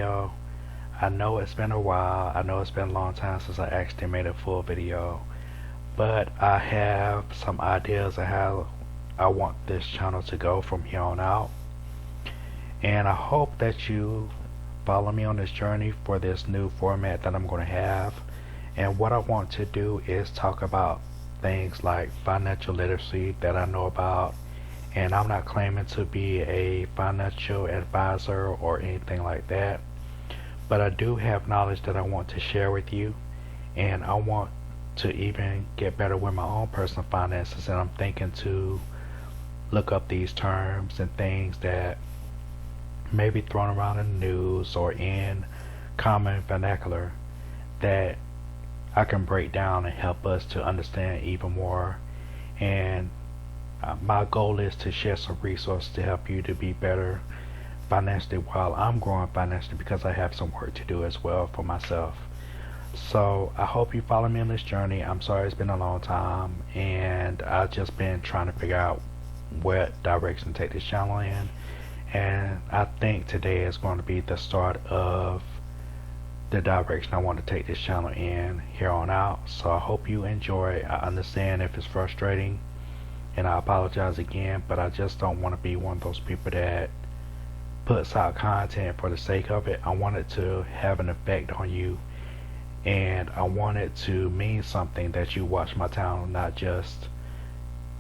video. I know it's been a while. I know it's been a long time since I actually made a full video, but I have some ideas of how I want this channel to go from here on out. And I hope that you follow me on this journey for this new format that I'm going to have. And what I want to do is talk about things like financial literacy that I know about. And I'm not claiming to be a financial advisor or anything like that, but I do have knowledge that I want to share with you, and I want to even get better with my own personal finances, and I'm thinking to look up these terms and things that may be thrown around in the news or in common vernacular that I can break down and help us to understand even more. And my goal is to share some resources to help you to be better financially while I'm growing financially, because I have some work to do as well for myself. So I hope you follow me on this journey. I'm sorry it's been a long time, and I've just been trying to figure out what direction to take this channel in. And I think today is going to be the start of the direction I want to take this channel in here on out. So I hope you enjoy. I understand if it's frustrating, and I apologize again, but I just don't want to be one of those people that puts out content for the sake of it. I want it to have an effect on you, and I want it to mean something that you watch my channel, not just,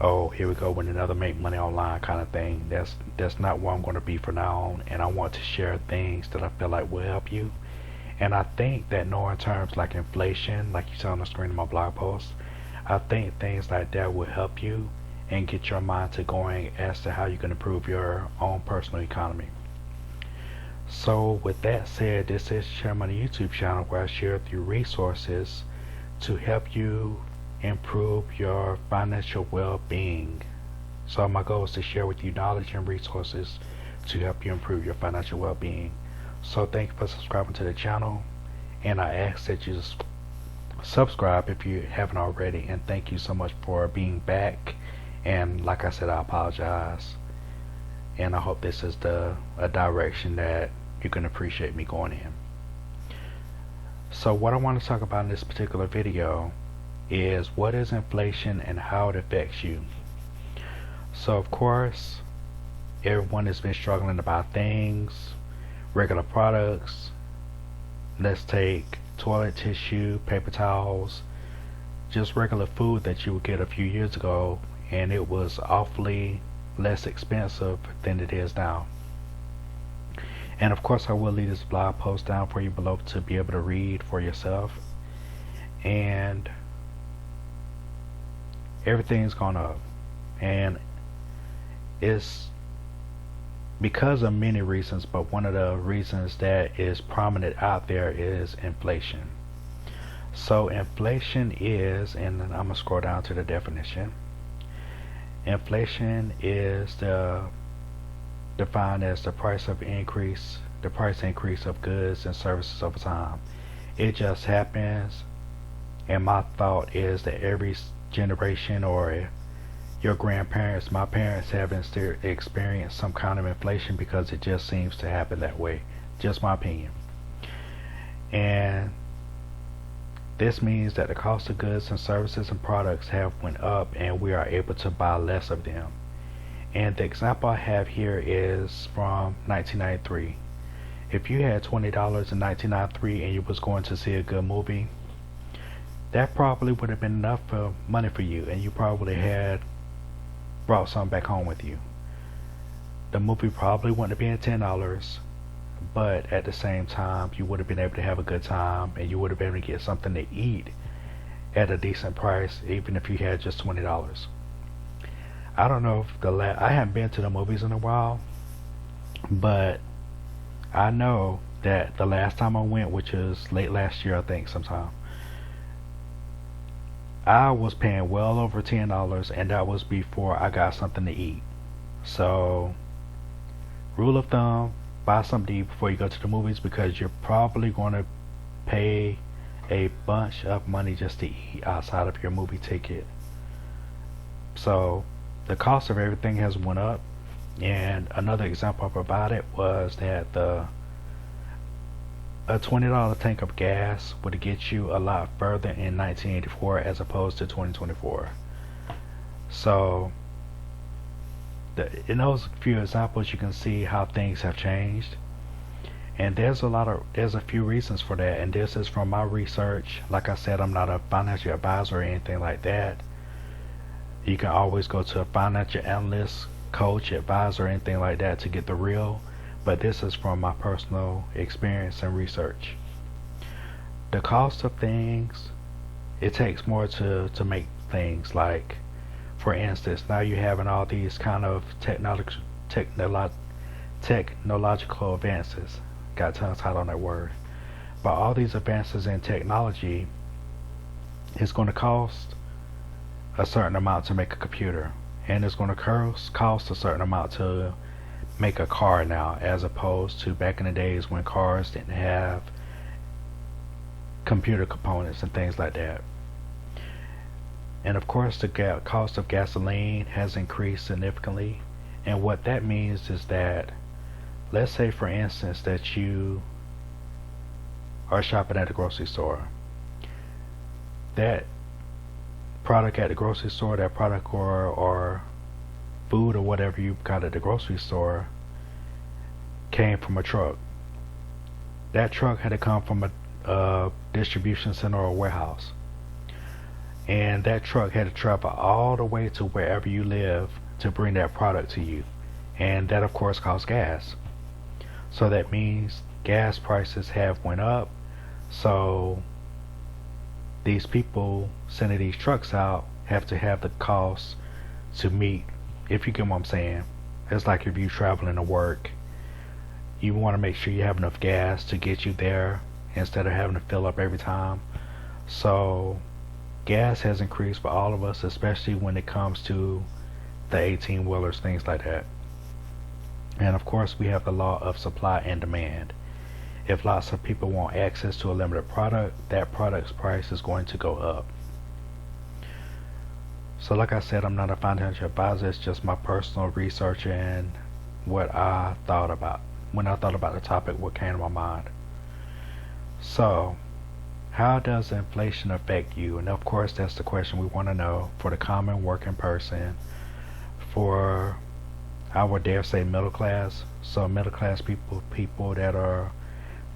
oh, here we go with another make money online kind of thing. That's not what I'm going to be from now on. And I want to share things that I feel like will help you. And I think that knowing terms like inflation, like you saw on the screen of my blog post, I think things like that will help you and get your mind to going as to how you can improve your own personal economy. So with that said, this is Share Money YouTube channel, where I share with you resources to help you improve your financial well-being. So my goal is to share with you knowledge and resources to help you improve your financial well-being. So thank you for subscribing to the channel, and I ask that you subscribe if you haven't already, and thank you so much for being back. And like I said, I apologize, and I hope this is a direction that you can appreciate me going in. So what I want to talk about in this particular video is what is inflation and how it affects you. So of course, everyone has been struggling to buy things, regular products. Let's take toilet tissue, paper towels, just regular food that you would get a few years ago, and it was awfully less expensive than it is now. And of course, I will leave this blog post down for you below to be able to read for yourself. And everything's gone up, and it's because of many reasons, but one of the reasons that is prominent out there is inflation. So inflation is, and I'm gonna scroll down to the definition. Inflation is defined as the price increase of goods and services over time. It just happens, and my thought is that every generation, or your grandparents, my parents, haven't experienced some kind of inflation, because it just seems to happen that way. Just my opinion. And this means that the cost of goods and services and products have went up, and we are able to buy less of them. And the example I have here is from 1993. If you had $20 in 1993 and you was going to see a good movie, that probably would have been enough money for you, and you probably had brought something back home with you. The movie probably wouldn't have been $10, but at the same time, you would have been able to have a good time, and you would have been able to get something to eat at a decent price, even if you had just $20. I don't know if I haven't been to the movies in a while, but I know that the last time I went, which was late last year, I think sometime, I was paying well over $10, and that was before I got something to eat. So, rule of thumb, buy something to eat before you go to the movies, because you're probably going to pay a bunch of money just to eat outside of your movie ticket. So, the cost of everything has went up. And another example I provided was that A $20 tank of gas would get you a lot further in 1984 as opposed to 2024. So in those few examples, you can see how things have changed. And there's a few reasons for that, and this is from my research. Like I said, I'm not a financial advisor or anything like that. You can always go to a financial analyst, coach, advisor, anything like that to get the real, but this is from my personal experience and research. The cost of things, it takes more to make things. Like, for instance, now you're having all these kind of technological advances. Got tongue tied on that word. But all these advances in technology is going to cost a certain amount to make a computer, and it's going to cost a certain amount to make a car now, as opposed to back in the days when cars didn't have computer components and things like that. And of course, the cost of gasoline has increased significantly, and what that means is that, let's say for instance that you are shopping at a grocery store. That product at the grocery store, that product or food or whatever you got at the grocery store, came from a truck. That truck had to come from a distribution center or a warehouse. And that truck had to travel all the way to wherever you live to bring that product to you. And that of course costs gas. So that means gas prices have went up. So these people sending these trucks out have to have the cost to meet, if you get what I'm saying. It's like if you're traveling to work, you want to make sure you have enough gas to get you there instead of having to fill up every time. So gas has increased for all of us, especially when it comes to the 18-wheelers, things like that. And of course, we have the law of supply and demand. If lots of people want access to a limited product, that product's price is going to go up. So like I said, I'm not a financial advisor. It's just my personal research and what I thought about. When I thought about the topic, what came to my mind. So, how does inflation affect you? And of course, that's the question we want to know for the common working person, for I would dare say middle class. So middle class people that are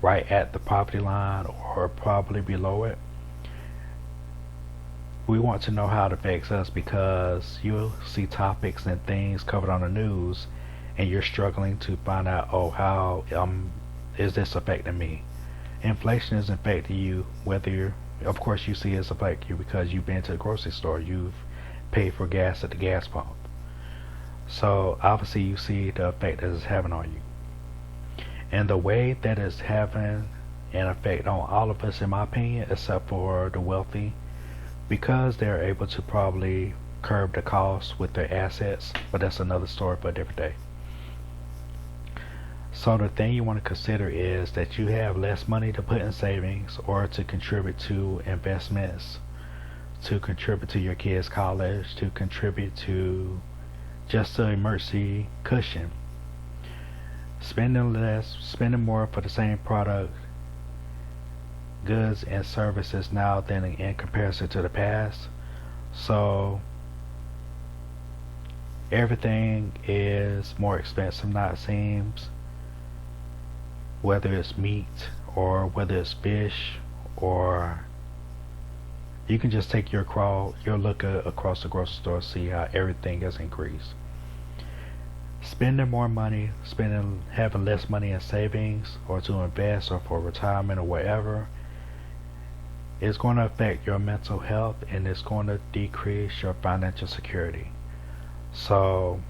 right at the poverty line or probably below it. We want to know how it affects us, because you'll see topics and things covered on the news and you're struggling to find out, oh, how is this affecting me? Inflation is affecting you, whether of course you see it's affecting you because you've been to the grocery store, you've paid for gas at the gas pump. So obviously you see the effect that it's having on you. And the way that it's having an effect on all of us, in my opinion, except for the wealthy, because they're able to probably curb the cost with their assets, but that's another story for a different day. So the thing you want to consider is that you have less money to put in savings or to contribute to investments, to contribute to your kids' college, to contribute to just an emergency cushion. Spending less, spending more for the same product, goods and services now than in comparison to the past. So everything is more expensive now, it seems. Whether it's meat or whether it's fish, or you can just take your look across the grocery store, see how everything has increased. Spending more money, having less money in savings or to invest or for retirement or whatever, is going to affect your mental health and it's going to decrease your financial security. So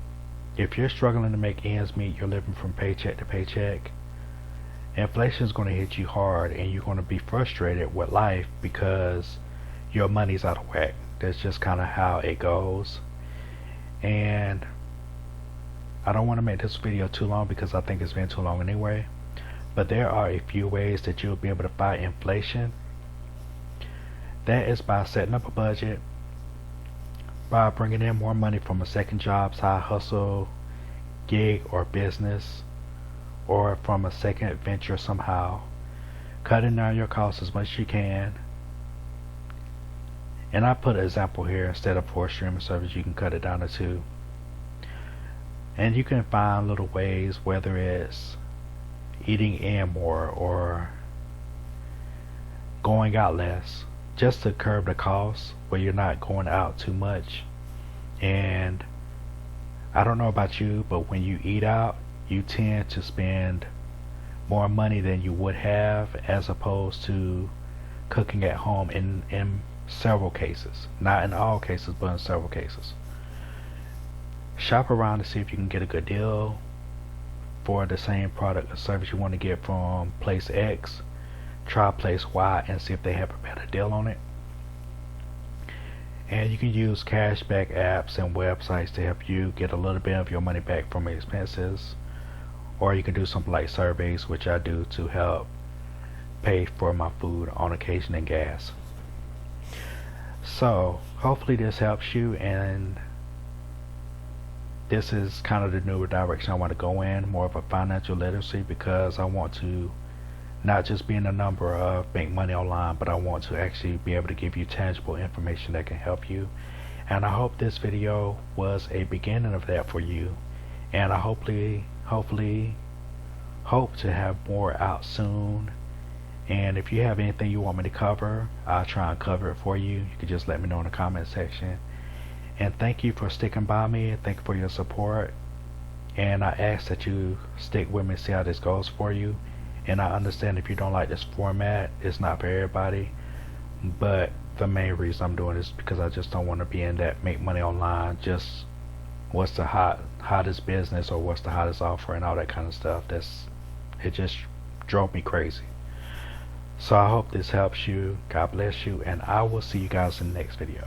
if you're struggling to make ends meet, you're living from paycheck to paycheck, inflation is going to hit you hard and you're going to be frustrated with life because your money's out of whack. That's just kind of how it goes. And I don't want to make this video too long because I think it's been too long anyway, but there are a few ways that you'll be able to fight inflation. That is by setting up a budget, by bringing in more money from a second job, side hustle, gig, or business, or from a second venture somehow, cutting down your costs as much as you can. And I put an example here. Instead of 4 streaming service, you can cut it down to 2. And you can find little ways, whether it's eating in more or going out less, just to curb the costs where you're not going out too much. And I don't know about you, but when you eat out, you tend to spend more money than you would have as opposed to cooking at home in several cases. Not in all cases, but in several cases. Shop around to see if you can get a good deal for the same product or service you want to get from place X. Try place Y and see if they have a better deal on it. And you can use cashback apps and websites to help you get a little bit of your money back from expenses. Or you can do something like surveys, which I do to help pay for my food on occasion and gas. So hopefully this helps you, and this is kind of the newer direction I want to go in, more of a financial literacy, because I want to not just be in the number of make money online, but I want to actually be able to give you tangible information that can help you. And I hope this video was a beginning of that for you, and I hopefully hope to have more out soon. And if you have anything you want me to cover, I'll try and cover it for you. You can just let me know in the comment section. And thank you for sticking by me, and thank you for your support. And I ask that you stick with me, see how this goes for you. And I understand if you don't like this format, it's not for everybody. But the main reason I'm doing this is because I just don't want to be in that make money online, just what's the hottest business or what's the hottest offer and all that kind of stuff. It just drove me crazy. So I hope this helps you. God bless you, and I will see you guys in the next video.